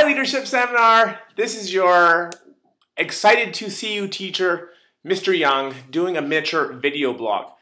Hi, Leadership Seminar. This is your excited to see you teacher, Mr. Young, doing a miniature video blog.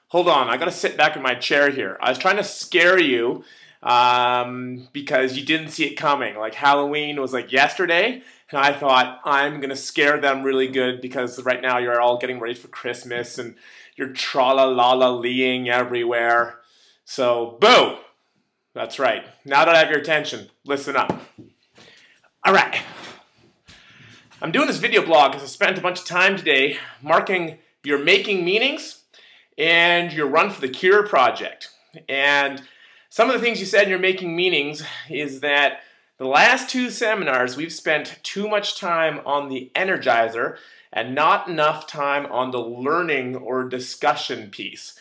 Hold on, I gotta sit back in my chair here. I was trying to scare you because you didn't see it coming. Like Halloween was like yesterday, and I thought I'm gonna scare them really good because right now you're all getting ready for Christmas and you're tra-la-la-la-leeing everywhere. So, boo! That's right. Now that I have your attention, listen up. All right. I'm doing this video blog because I spent a bunch of time today marking your making meanings and your run for the cure project. And some of the things you said in your making meanings is that the last two seminars we've spent too much time on the energizer and not enough time on the learning or discussion piece.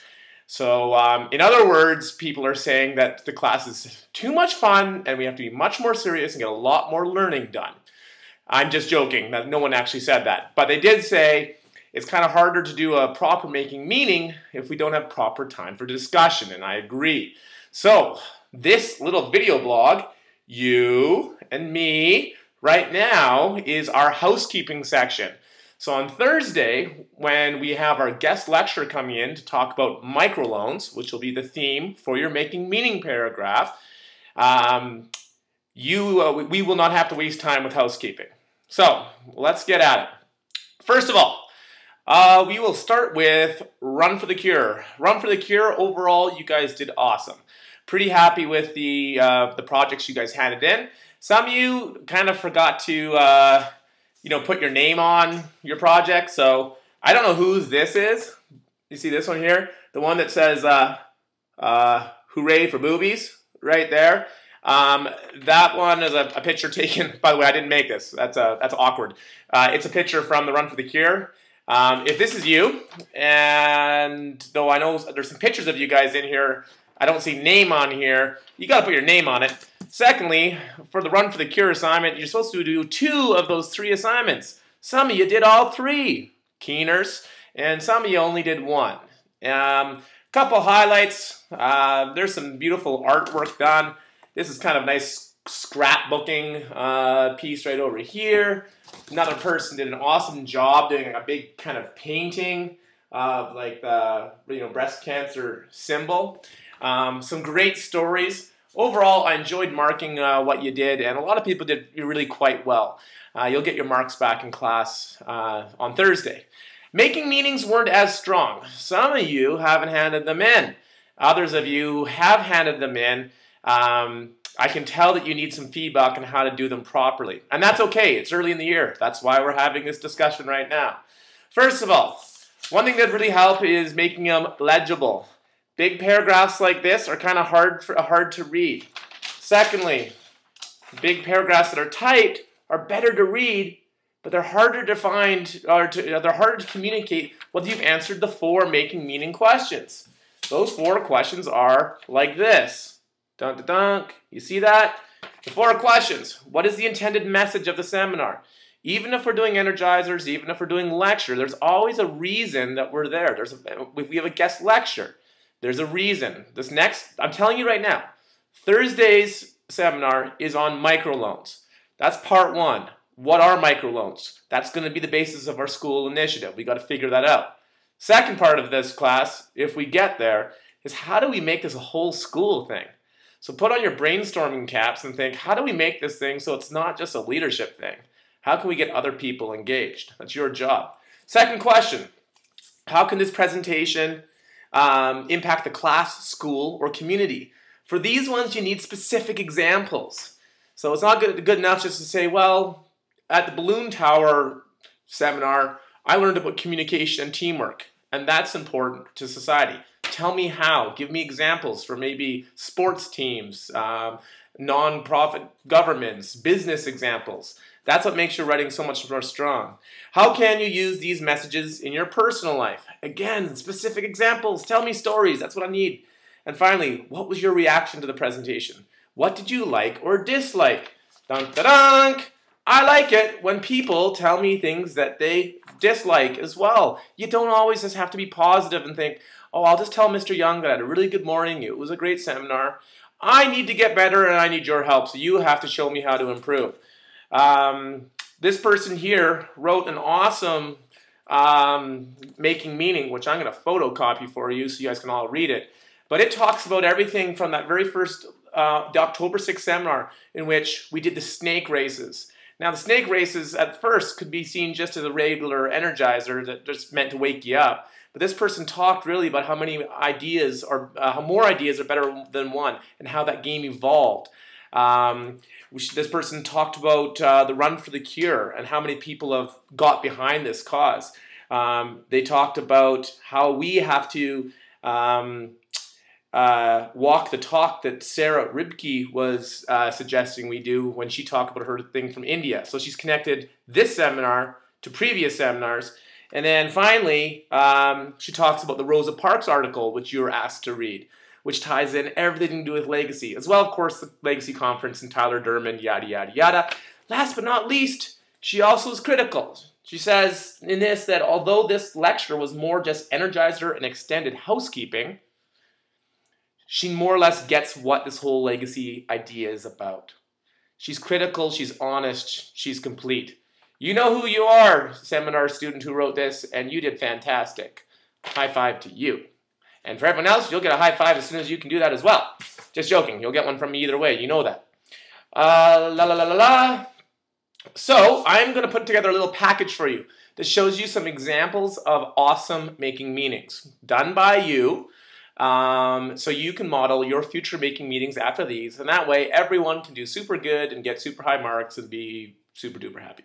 So in other words, people are saying that the class is too much fun and we have to be much more serious and get a lot more learning done. I'm just joking. No one actually said that. But they did say it's kind of harder to do a proper making meaning if we don't have proper time for discussion, and I agree. So this little video blog, you and me, right now is our housekeeping section. So on Thursday, when we have our guest lecturer coming in to talk about microloans, which will be the theme for your making meaning paragraph, we will not have to waste time with housekeeping. So let's get at it. First of all, we will start with Run for the Cure. Run for the Cure, overall, you guys did awesome. Pretty happy with the projects you guys handed in. Some of you kind of forgot to put your name on your project. So I don't know whose this is. You see this one here? The one that says, hooray for boobies, right there. That one is a picture taken, by the way, I didn't make this. That's awkward. It's a picture from the Run for the Cure. If this is you, and though I know there's some pictures of you guys in here, I don't see name on here, you gotta put your name on it. Secondly, for the Run for the Cure assignment, you're supposed to do 2 of those 3 assignments. Some of you did all 3, keeners, and some of you only did 1. Couple highlights, there's some beautiful artwork done. This is kind of nice scrapbooking piece right over here. Another person did an awesome job doing a big kind of painting of like the breast cancer symbol. Some great stories. Overall, I enjoyed marking what you did, and a lot of people did really quite well. You'll get your marks back in class on Thursday. Making meanings weren't as strong. Some of you haven't handed them in. Others of you have handed them in. I can tell that you need some feedback on how to do them properly. And that's okay. It's early in the year. That's why we're having this discussion right now. First of all, one thing that really helps is making them legible. Big paragraphs like this are kind of hard to read. Secondly, big paragraphs that are typed are better to read, but they're harder to find, or they're harder to communicate whether you've answered the 4 making meaning questions. Those 4 questions are like this. Dunk, dunk, dunk. You see that? The 4 questions. What is the intended message of the seminar? Even if we're doing energizers, even if we're doing lecture, there's always a reason that we're there. We have a guest lecture. There's a reason. I'm telling you right now, Thursday's seminar is on microloans. That's part 1. What are microloans? That's going to be the basis of our school initiative. We got to figure that out. Second part of this class, if we get there, is how do we make this a whole school thing? So put on your brainstorming caps and think, how do we make this thing so it's not just a leadership thing? How can we get other people engaged? That's your job. Second question, how can this presentation impact the class, school, or community? For these ones, you need specific examples. So it's not good enough just to say, well, at the Balloon Tower seminar, I learned about communication and teamwork, and that's important to society. Tell me how. Give me examples for maybe sports teams, non-profit governments, business examples. That's what makes your writing so much more strong. How can you use these messages in your personal life? Again, specific examples. Tell me stories. That's what I need. And finally, what was your reaction to the presentation? What did you like or dislike? Dunk, da, dunk. I like it when people tell me things that they dislike as well. You don't always just have to be positive and think, oh, I'll just tell Mr. Young that I had a really good morning. It was a great seminar. I need to get better and I need your help, so you have to show me how to improve. This person here wrote an awesome making meaning, which I'm going to photocopy for you so you guys can all read it. But it talks about everything from that very first, the October 6th seminar in which we did the snake races. Now, the snake races at first could be seen just as a regular energizer that just meant to wake you up. But this person talked really about how many ideas or how more ideas are better than one and how that game evolved. This person talked about the Run for the Cure and how many people have got behind this cause. They talked about how we have to walk the talk that Sarah Ribke was suggesting we do when she talked about her thing from India. So she's connected this seminar to previous seminars. And then finally, she talks about the Rosa Parks article, which you were asked to read, which ties in everything to do with legacy, as well, of course, the Legacy Conference and Tyler Durman, yada, yada, yada. Last but not least, she also is critical. She says in this that although this lecture was more just energizer and extended housekeeping, she more or less gets what this whole legacy idea is about. She's critical, she's honest, she's complete. You know who you are, seminar student who wrote this, and you did fantastic. High five to you. And for everyone else, you'll get a high five as soon as you can do that as well. Just joking, you'll get one from me either way, you know that. La la la la la. So, I'm going to put together a little package for you that shows you some examples of awesome making meanings done by you. So you can model your future making meetings after these, and that way everyone can do super good and get super high marks and be super duper happy.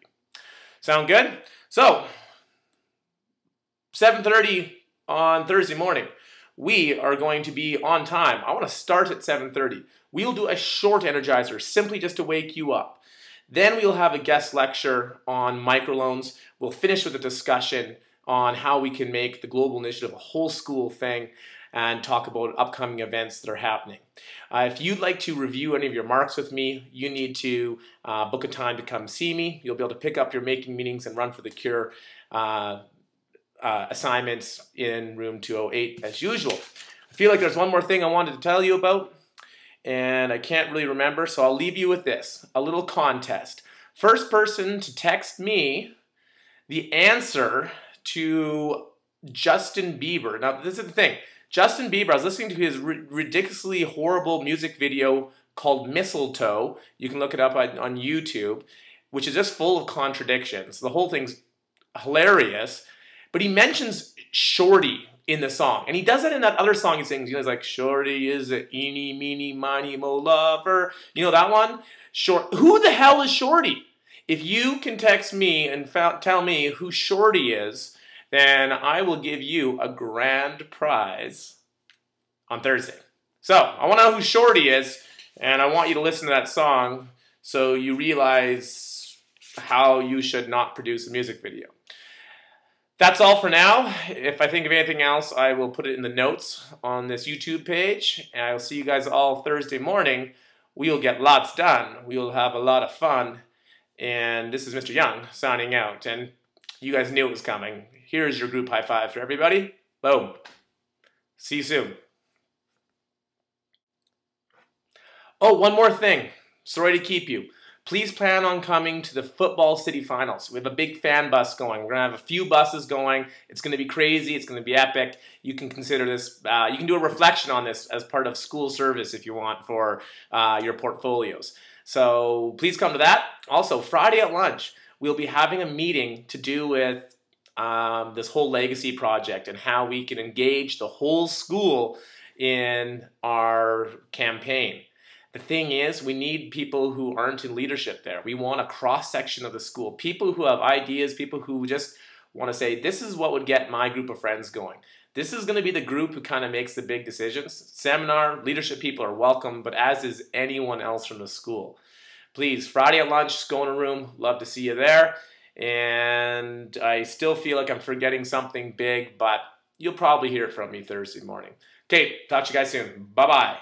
Sound good? So, 7:30 on Thursday morning, we are going to be on time. I want to start at 7:30. We'll do a short energizer, simply just to wake you up. Then we'll have a guest lecture on microloans. We'll finish with a discussion on how we can make the global initiative a whole school thing and talk about upcoming events that are happening. If you'd like to review any of your marks with me, you need to book a time to come see me. You'll be able to pick up your making meetings and Run for the Cure assignments in room 208 as usual. I feel like there's one more thing I wanted to tell you about, and I can't really remember, so I'll leave you with this, a little contest. First person to text me the answer to Justin Bieber. Now, this is the thing. Justin Bieber, I was listening to his ridiculously horrible music video called Mistletoe. You can look it up on YouTube, which is just full of contradictions. The whole thing's hilarious. But he mentions Shorty in the song. And he does that in that other song he sings. You know, he's like, Shorty is a eeny, meeny, miny, mo lover. You know that one? Who the hell is Shorty? If you can text me and tell me who Shorty is, then I will give you a grand prize on Thursday. So, I want to know who Shorty is, and I want you to listen to that song so you realize how you should not produce a music video. That's all for now. If I think of anything else, I will put it in the notes on this YouTube page. And I'll see you guys all Thursday morning. We'll get lots done. We'll have a lot of fun. And this is Mr. Young signing out. And you guys knew it was coming. Here's your group high five for everybody. Boom. See you soon. Oh, one more thing. Sorry to keep you. Please plan on coming to the Football City Finals. We have a big fan bus going. We're going to have a few buses going. It's going to be crazy. It's going to be epic. You can consider this, you can do a reflection on this as part of school service if you want for your portfolios. So please come to that. Also, Friday at lunch, we'll be having a meeting to do with this whole legacy project and how we can engage the whole school in our campaign. The thing is, we need people who aren't in leadership there. We want a cross-section of the school. People who have ideas, people who just want to say, this is what would get my group of friends going. This is going to be the group who kind of makes the big decisions. Seminar, leadership people are welcome, but as is anyone else from the school. Please, Friday at lunch, go in a room. Love to see you there. And I still feel like I'm forgetting something big, but you'll probably hear it from me Thursday morning. Okay, talk to you guys soon. Bye-bye.